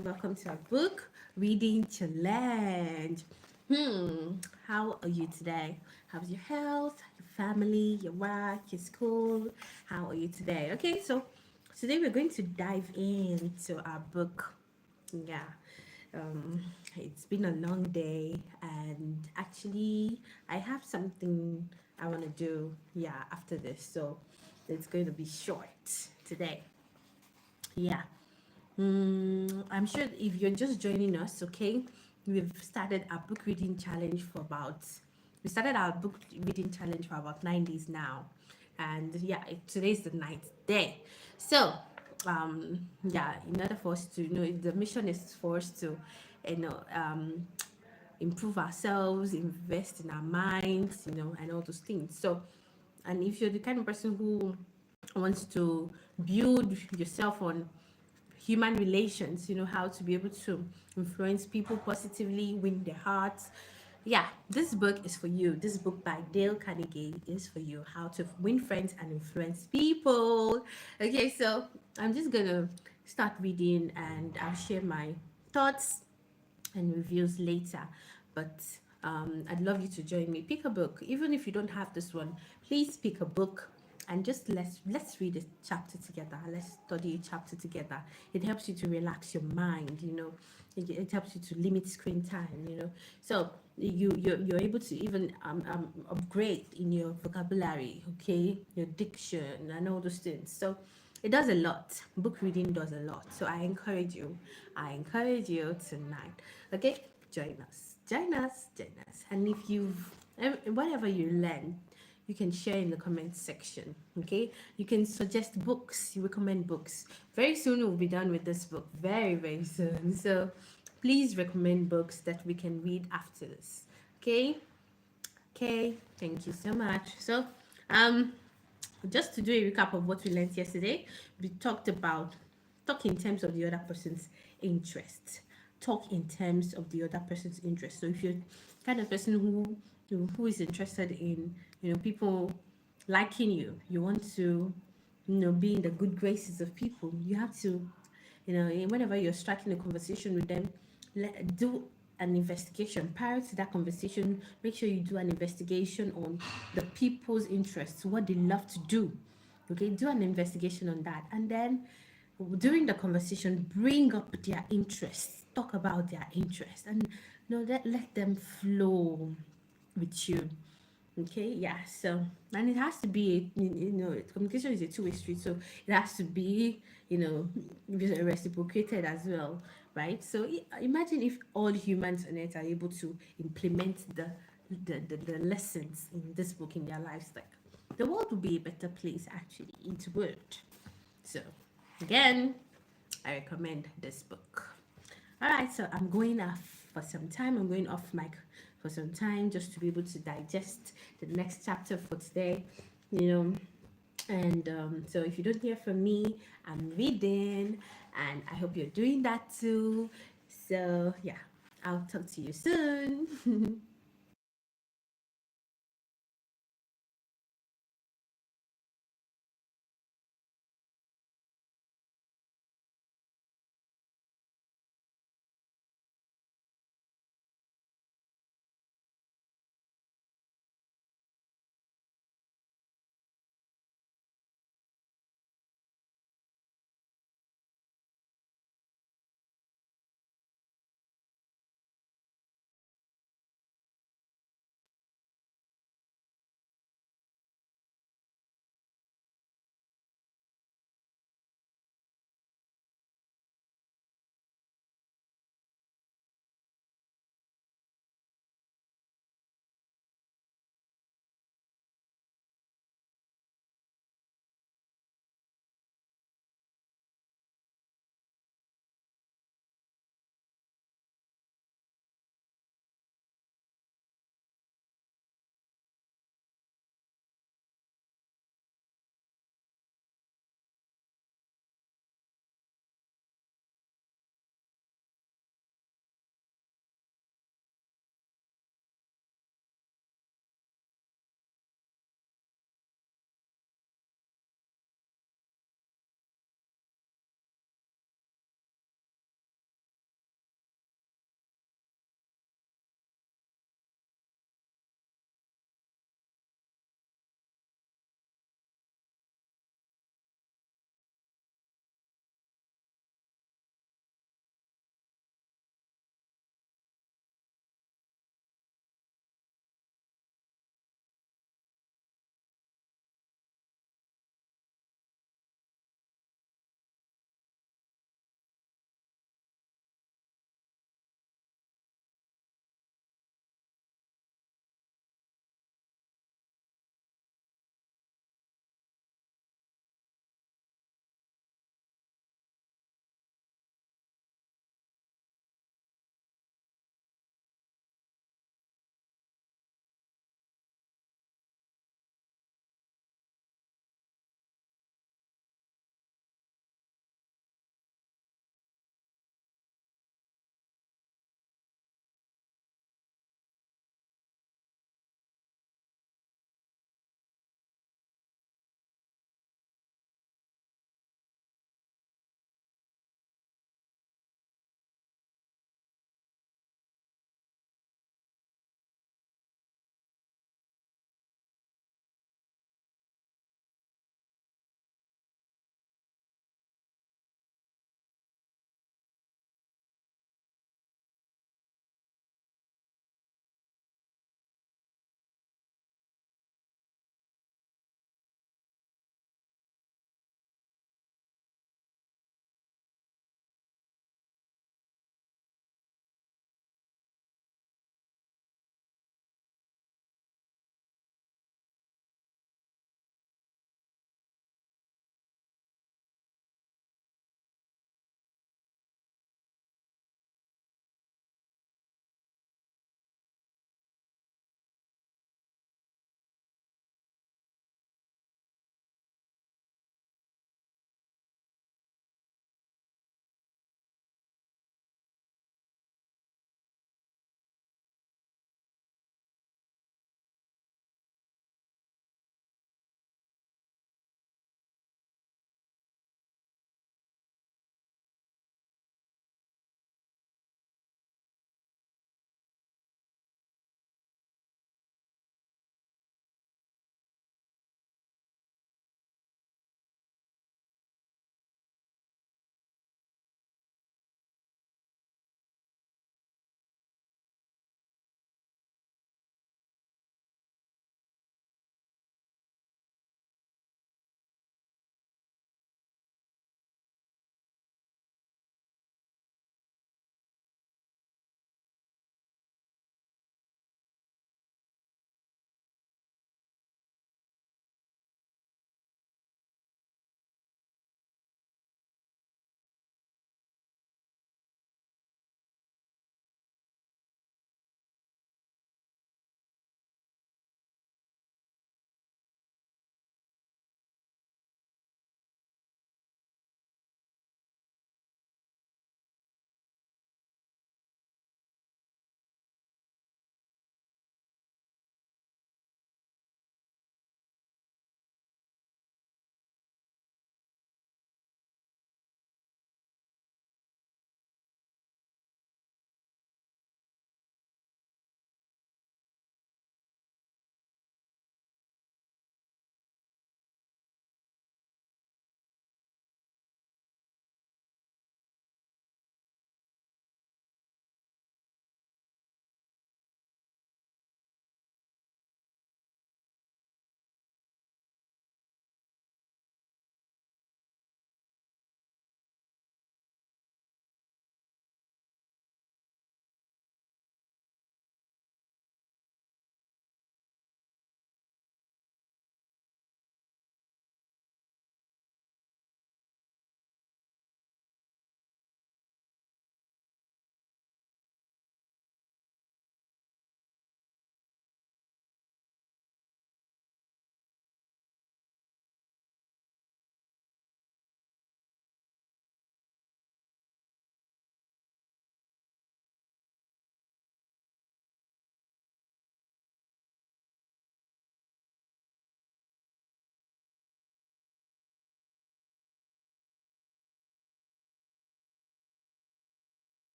welcome to our book reading challenge. How are you today? How's your health, your family, your work, your school? How are you today? Okay, so today we're going to dive into our book. Yeah, um, it's been a long day, and actually, I have something I want to do. Yeah, after this, so it's going to be short today. Yeah. I'm sure if you're just joining us, okay, we've started our book reading challenge for about, we started our book reading challenge for about 9 days now. And yeah, today's the ninth day. So, yeah, in order for us to, the mission is for us to, you know, um, improve ourselves, invest in our minds, and all those things. So, and if you're the kind of person who wants to build yourself on human relations, how to be able to influence people positively, win their hearts. Yeah, this book is for you. This book by Dale Carnegie is for you. How to win friends and influence people. Okay, so I'm just gonna start reading and I'll share my thoughts and reviews later. But I'd love you to join me. Pick a book, even if you don't have this one. Please pick a book and just let's read a chapter together. Let's study a chapter together. It helps you to relax your mind. It helps you to limit screen time. So you're able to even upgrade in your vocabulary, okay, your diction and all those things. So it does a lot. Book reading does a lot. So I encourage you tonight. Okay, join us. Join us. Join us. And if whatever you learn, you can share in the comment section. Okay, you can suggest books. You recommend books. Very soon we'll be done with this book. Very, very soon. So please recommend books that we can read after this. Okay. Okay. Thank you so much. So, um, just to do a recap of what we learned yesterday, we talk in terms of the other person's interest. Talk in terms of the other person's interest. So if you're kind of person who is interested in people liking you, you want to be in the good graces of people, you have to whenever you're striking a conversation with them, do an investigation prior to that conversation. Make sure you do an investigation on the people's interests, what they love to do. Okay, do an investigation on that, and then during the conversation, bring up their interests, talk about their interests, and let them flow with you. Okay, yeah. So, and it has to be, communication is a two-way street. So it has to be, reciprocated as well, right? So imagine if all humans on earth are able to implement the lessons in this book in their lives. Like, the world would be a better place, actually. It would. So, again, I recommend this book. All right, so I'm going off for some time. I'm going off mic for some time just to be able to digest the next chapter for today. You know, and so if you don't hear from me, I'm reading, and I hope you're doing that too. So yeah, I'll talk to you soon.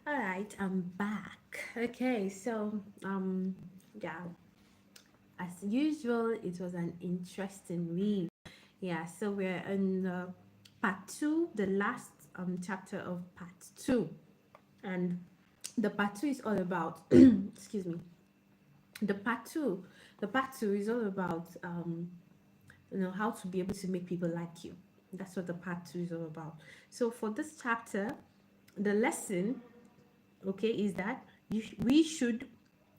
All right, I'm back. Okay, so yeah, as usual, it was an interesting read. Yeah, so we're in part two, the last chapter of part two, and the part two is all about excuse me. The part two, the part two is all about how to be able to make people like you. That's what the part two is all about. So for this chapter, the lesson, okay, is that we should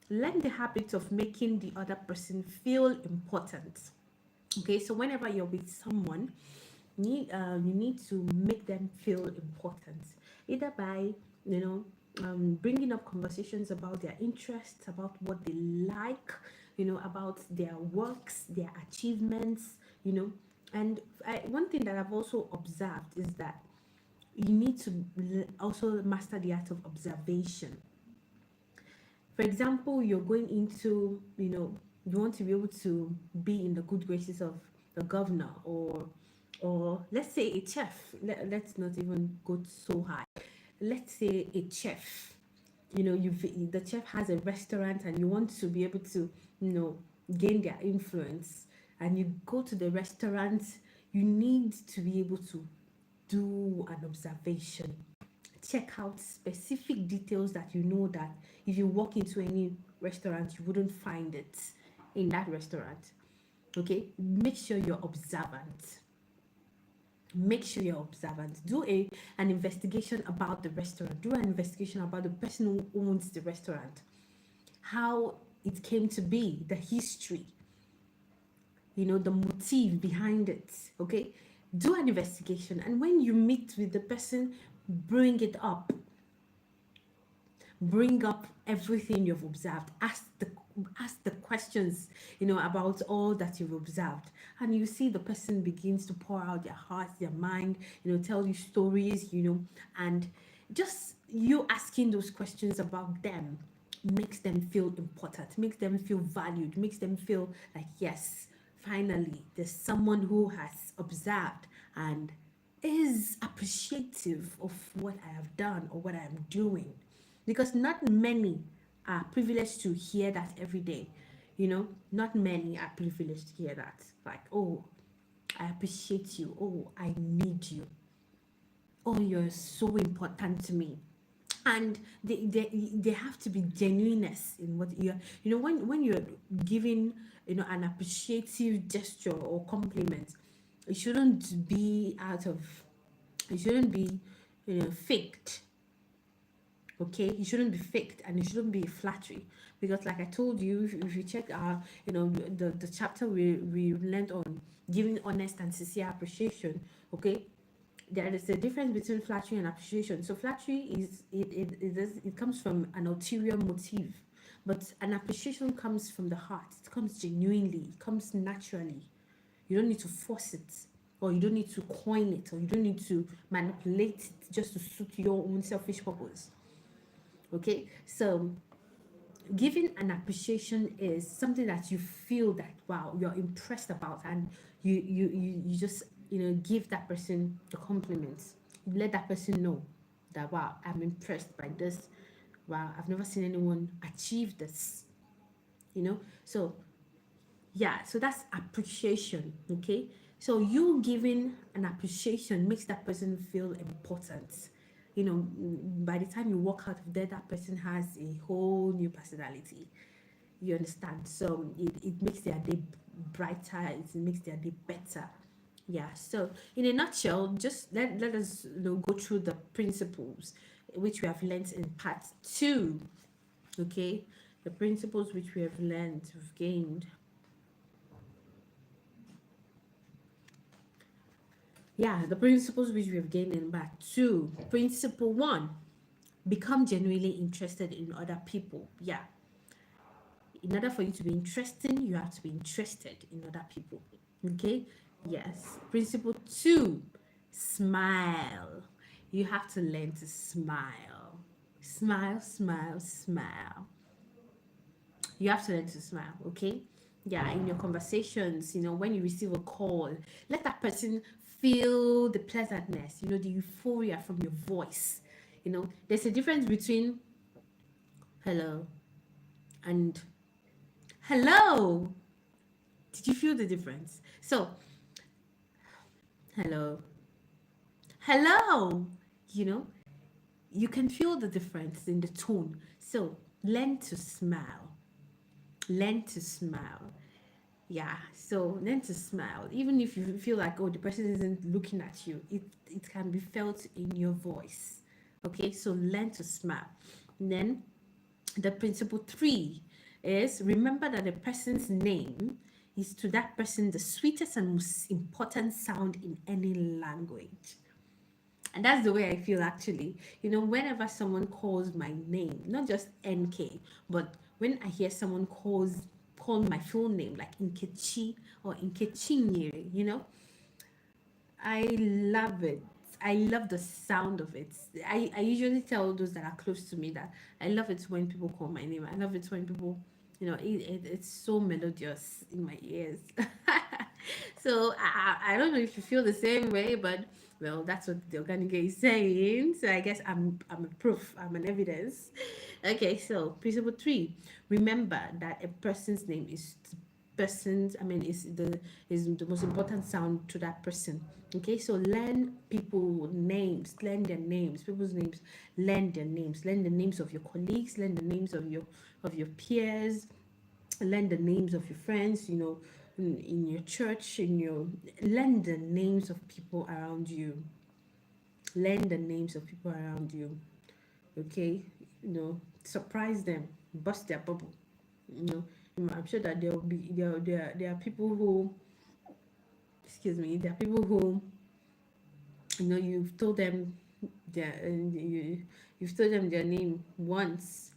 learn the habit of making the other person feel important. Okay, so whenever you're with someone, you need to make them feel important, either by you know bringing up conversations about their interests, about what they like, about their works, their achievements, and one thing that I've also observed is that you need to also master the art of observation. For example, you're going into, you want to be able to be in the good graces of the governor, or let's say a chef. Let's not even go so high. Let's say a chef. The chef has a restaurant and you want to be able to, gain their influence, and you go to the restaurant, you need to be able to do an observation, check out specific details that you know that if you walk into any restaurant you wouldn't find it in that restaurant. Okay, make sure you're observant. Make sure you're observant. Do an investigation about the restaurant. Do an investigation about the person who owns the restaurant, how it came to be, the history, the motive behind it. Okay, do an investigation, and when you meet with the person, bring it up. Bring up everything you've observed. Ask the questions, about all that you've observed, and you see the person begins to pour out their heart, their mind, tell you stories, and just you asking those questions about them makes them feel important, makes them feel valued, makes them feel like, yes, finally there's someone who has observed and is appreciative of what I have done or what I am doing, because not many are privileged to hear that every day. Not many are privileged to hear that, like, oh, I appreciate you, oh, I need you, oh, you're so important to me. And they have to be genuineness in what you're, when you're giving, an appreciative gesture or compliment, it shouldn't be out of, it shouldn't be, faked. Okay, it shouldn't be faked, and it shouldn't be flattery, because like I told you, if you check our, the chapter we learned on giving honest and sincere appreciation. Okay, there is a difference between flattery and appreciation. So flattery is, it comes from an ulterior motive, but an appreciation comes from the heart. It comes genuinely, it comes naturally. You don't need to force it, or you don't need to coin it, or you don't need to manipulate it just to suit your own selfish purpose. Okay, so giving an appreciation is something that you feel that, wow, you're impressed about, and you just, give that person the compliments. You let that person know that, wow, I'm impressed by this. Wow, I've never seen anyone achieve this. So yeah, so that's appreciation. Okay, so you giving an appreciation makes that person feel important. By the time you walk out of there, that person has a whole new personality. You understand? So it makes their day brighter, it makes their day better. Yeah, so in a nutshell, just let us, go through the principles which we have learned in part two. Okay, the principles which we have learned, we've gained. Yeah, the principles which we have gained in part two. Principle one: become genuinely interested in other people. Yeah, in order for you to be interesting, you have to be interested in other people. Okay, yes. Principle two: smile. You have to learn to smile. Smile, smile, smile. You have to learn to smile. Okay, yeah, in your conversations, when you receive a call, let that person feel the pleasantness, the euphoria from your voice. There's a difference between hello and hello. Did you feel the difference? So, hello, hello, you know, you can feel the difference in the tone. So, learn to smile. Learn to smile. Yeah, so learn to smile. Even if you feel like, oh, the person isn't looking at you, it can be felt in your voice. Okay, so learn to smile. And then the principle 3 is remember that a person's name is to that person the sweetest and most important sound in any language. And that's the way I feel actually. Whenever someone calls my name, not just NK, but when I hear someone call my full name, like Nkechi or Nkechinyere, I love it. I love the sound of it. I usually tell those that are close to me that I love it when people call my name. I love it when people, it's so melodious in my ears. So I don't know if you feel the same way, but well, that's what the organic is saying. So I guess I'm a proof. I'm an evidence. Okay, so principle 3: remember that a person's name is is the most important sound to that person. Okay, so learn people names, learn their names, people's names, learn the names of your colleagues, learn the names of your peers, learn the names of your friends, in your church, learn the names of people around you. Learn the names of people around you. Okay, surprise them, bust their bubble. You know, I'm sure that there are people who, excuse me, there are people who, you've told them you've told them their name once,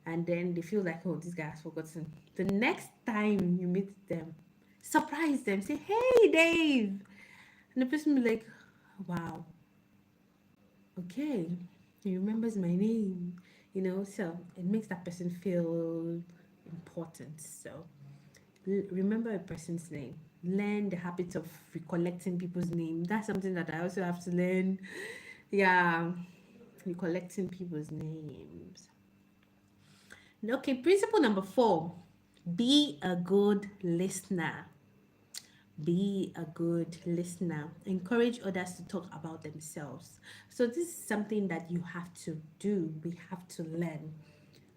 and then they feel like, oh, this guy has forgotten. The next time you meet them, surprise them, say, hey, Dave, and the person will be like, wow, okay, he remembers my name. So it makes that person feel important. So remember a person's name. Learn the habit of recollecting people's name. That's something that I also have to learn. Yeah, recollecting people's names. Okay, principle number 4: be a good listener. Be a good listener. Encourage others to talk about themselves. So this is something that you have to do. We have to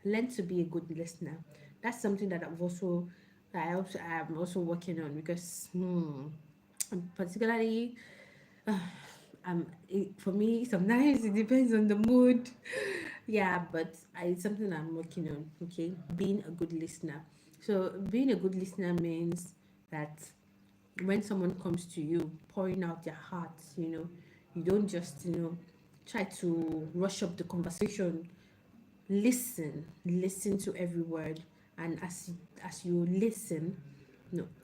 learn to be a good listener. That's something that I'm also working on, because particularly for me, sometimes it depends on the mood. Yeah, but it's something I'm working on. Okay, being a good listener. So being a good listener means that when someone comes to you pouring out their heart, you don't just try to rush up the conversation. Listen to every word, and as you listen,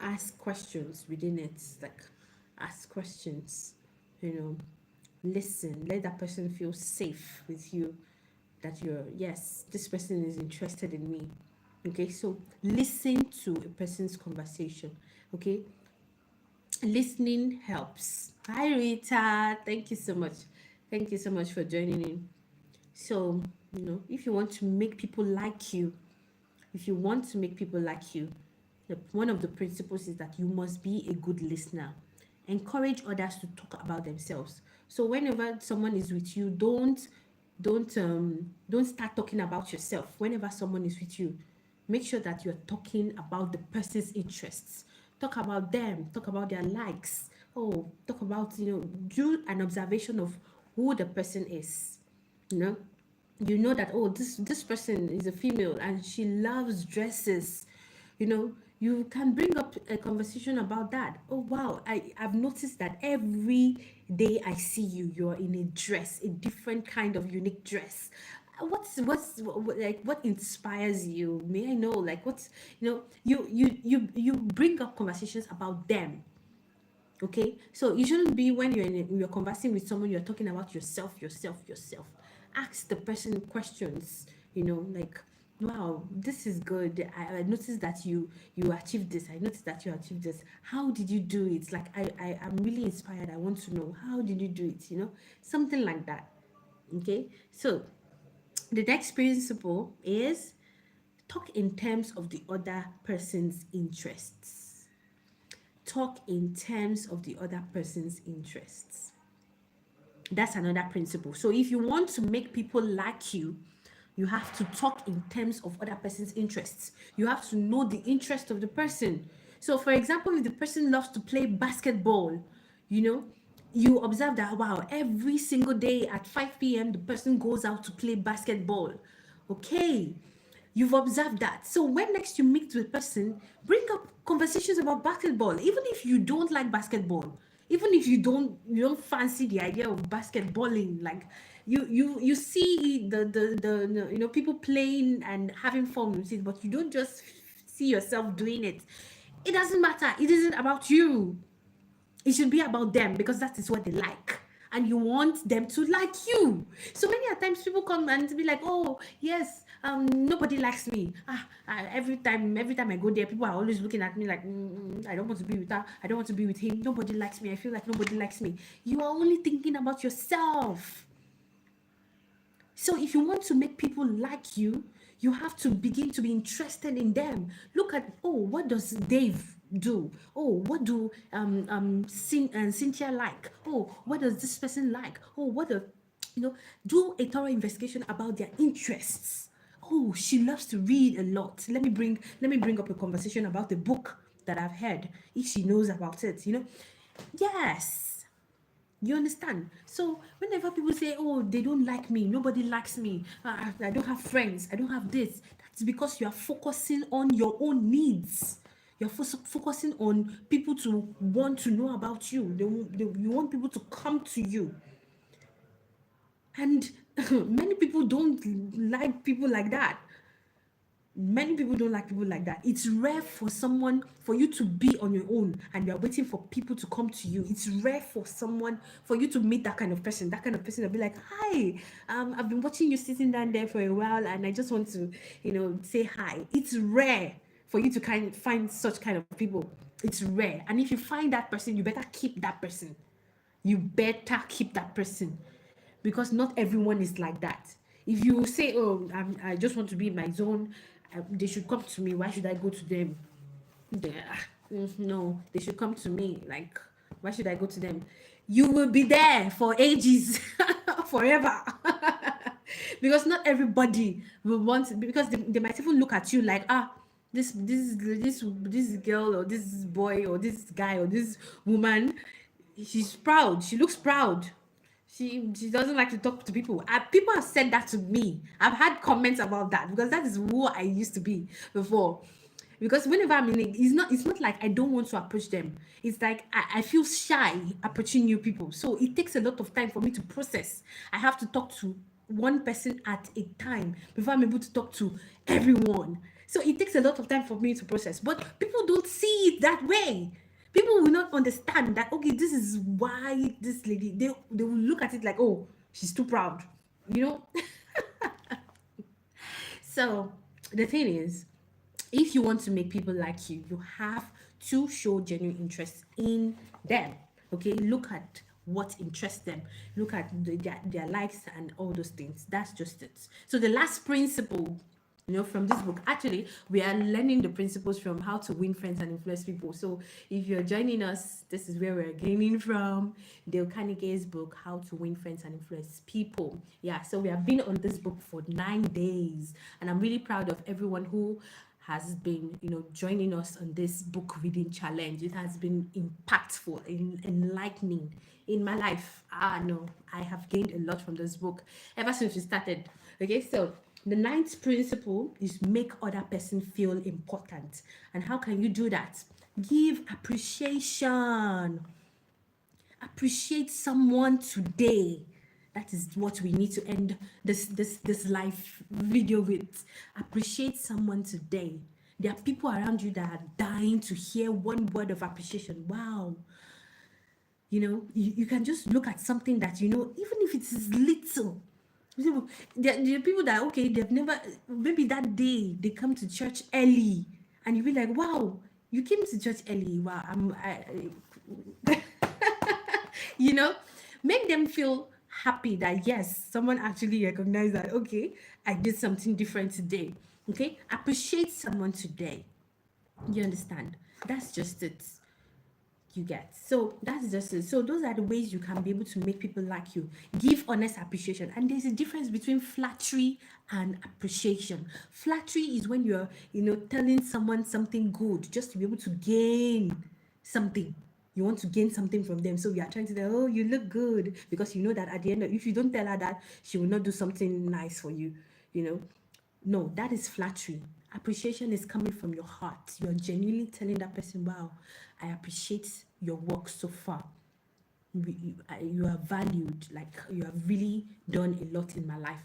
ask questions within it. Like, ask questions, you know listen, let that person feel safe with you, that yes, this person is interested in me. Okay, so listen to a person's conversation. Okay, listening helps. Hi, Rita, thank you so much. Thank you so much for joining in. So, if you want to make people like you, one of the principles is that you must be a good listener. Encourage others to talk about themselves. So whenever someone is with you, don't start talking about yourself. Whenever someone is with you, make sure that you're talking about the person's interests. Talk about them, talk about their likes. Oh, talk about, do an observation of who the person is. You know, that, oh, this person is a female and she loves dresses. You can bring up a conversation about that. Oh wow, I've noticed that every day I see you, you're in a dress, a different kind of unique dress. What inspires you? May I know, like, what's you bring up conversations about them. Okay, so you shouldn't be, when you're conversing with someone, you're talking about yourself. Ask the person questions, like, wow, this is good. I noticed that you achieved this. I noticed that you achieved this. How did you do it? Like, I'm really inspired. I want to know, how did you do it? Something like that. Okay, so the next principle is talk in terms of the other person's interests. Talk in terms of the other person's interests. That's another principle. So if you want to make people like you have to talk in terms of other person's interests. You have to know the interest of the person. So for example, if the person loves to play basketball, you know, you observe that, wow, every single day at 5 p.m. the person goes out to play basketball. Okay, you've observed that. So when next you meet with a person, bring up conversations about basketball, even if you don't like basketball, even if you don't fancy the idea of basketballing. Like you see the people playing and having fun with it, but you don't just see yourself doing it. It doesn't matter. It isn't about you. It should be about them, because that is what they like, and you want them to like you. So many a times people come and be like, oh yes, nobody likes me. Every time I go there, people are always looking at me like, I don't want to be with her, I don't want to be with him, nobody likes me, I feel like nobody likes me. You are only thinking about yourself. So if you want to make people like you have to begin to be interested in them. Look at, oh, what does Dave do? Oh, what do Cynthia like? Oh, what does this person like? Oh, what the, do a thorough investigation about their interests. Oh, she loves to read a lot. Let me bring up a conversation about the book that I've heard, if she knows about it. Yes, you understand? So whenever people say, oh, they don't like me, nobody likes me, I don't have friends, I don't have this, that's because you are focusing on your own needs. You're focusing on people to want to know about you. You want people to come to you. And many people don't like people like that. Many people don't like people like that. It's rare for you to be on your own and you're waiting for people to come to you. It's rare for you to meet that kind of person. That kind of person will be like, hi, I've been watching you sitting down there for a while and I just want to, say hi. It's rare for you to find such kind of people. It's rare. And if you find that person, you better keep that person. You better keep that person, because not everyone is like that. If you say, oh, I just want to be in my zone, they should come to me, why should I go to them? No, they should come to me. Like, why should I go to them? You will be there for ages, forever. Because not everybody will want, because they might even look at you like, this girl or this boy or this guy or this woman, she's proud, she looks proud, she doesn't like to talk to people. People have said that to me. I've had comments about that, because that is who I used to be before. Because whenever I'm in it, it's not like I don't want to approach them. It's like I feel shy approaching new people. So it takes a lot of time for me to process. I have to talk to one person at a time before I'm able to talk to everyone. So it takes a lot of time for me to process. But people don't see it that way. People will not understand that, okay, this is why this lady, they will look at it like, oh, she's too proud. You know? So the thing is, if you want to make people like you have to show genuine interest in them. Okay, look at what interests them, look at their likes and all those things. That's just it. So the last principle, from this book, actually we are learning the principles from How to Win Friends and Influence People. So if you're joining us, this is where we're gaining from Dale Carnegie's book, How to Win Friends and Influence People. Yeah, so we have been on this book for 9 days, and I'm really proud of everyone who has been, joining us on this book reading challenge. It has been impactful, enlightening in my life. No, I have gained a lot from this book ever since we started. Okay, so the 9th principle is make other person feel important. And how can you do that? Give appreciation. Appreciate someone today. That is what we need to end this live video with. Appreciate someone today. There are people around you that are dying to hear one word of appreciation. Wow. You can just look at something that, even if it is little. There are people that, okay, they've never, maybe that day they come to church early and you be like, wow, you came to church early. Wow, you know, make them feel happy that yes, someone actually recognized that, okay, I did something different today. Okay, appreciate someone today. You understand? That's just it. You get, so that's just it. So those are the ways you can be able to make people like you. Give honest appreciation, and there's a difference between flattery and appreciation. Flattery is when you're, telling someone something good just to be able to gain something. You want to gain something from them, so you are trying to say, oh, you look good, because you know that at the end of, if you don't tell her that, she will not do something nice for you. you know no, that is flattery. Appreciation is coming from your heart. You're genuinely telling that person, wow, I appreciate your work so far. You are valued. Like, you have really done a lot in my life.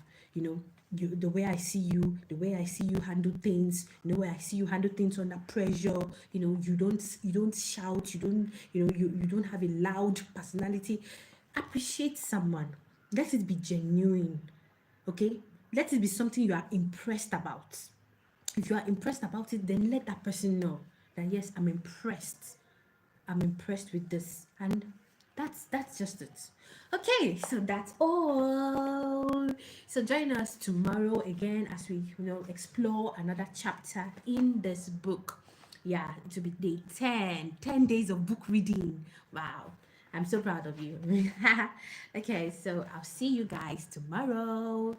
The way I see you, the way I see you handle things, the way I see you handle things under pressure. You don't shout. You don't have a loud personality. Appreciate someone. Let it be genuine. Okay, let it be something you are impressed about. If you are impressed about it, then let that person know that yes, I'm impressed with this. And that's just it. Okay, so that's all. So join us tomorrow again as we explore another chapter in this book. Yeah, it will be day 10 days of book reading. Wow, I'm so proud of you. Okay, so I'll see you guys tomorrow.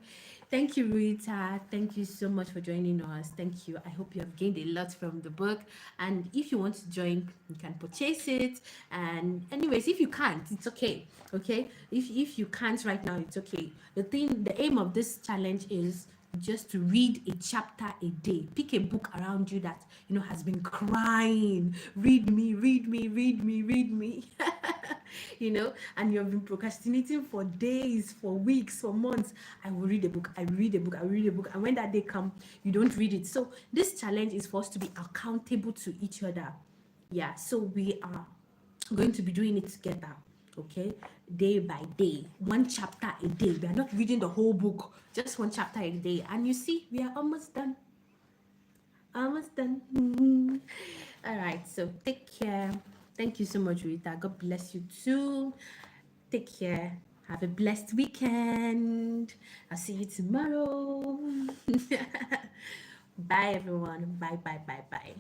Thank you, Rita. Thank you so much for joining us. Thank you. I hope you have gained a lot from the book. And if you want to join, you can purchase it. And anyways, if you can't, it's okay. Okay. If you can't right now, it's okay. The aim of this challenge is just to read a chapter a day. Pick a book around you that has been crying, read me, read me, read me, read me. And you've been procrastinating for days, for weeks, for months. I will read a book, I read a book, I read a book, and when that day comes, you don't read it. So this challenge is for us to be accountable to each other. Yeah, so we are going to be doing it together. Okay, day by day, one chapter a day. We are not reading the whole book, just one chapter a day. And you see, we are almost done. Almost done. All right, so take care. Thank you so much, Rita. God bless you too. Take care. Have a blessed weekend. I'll see you tomorrow. Bye, everyone. Bye, bye, bye, bye.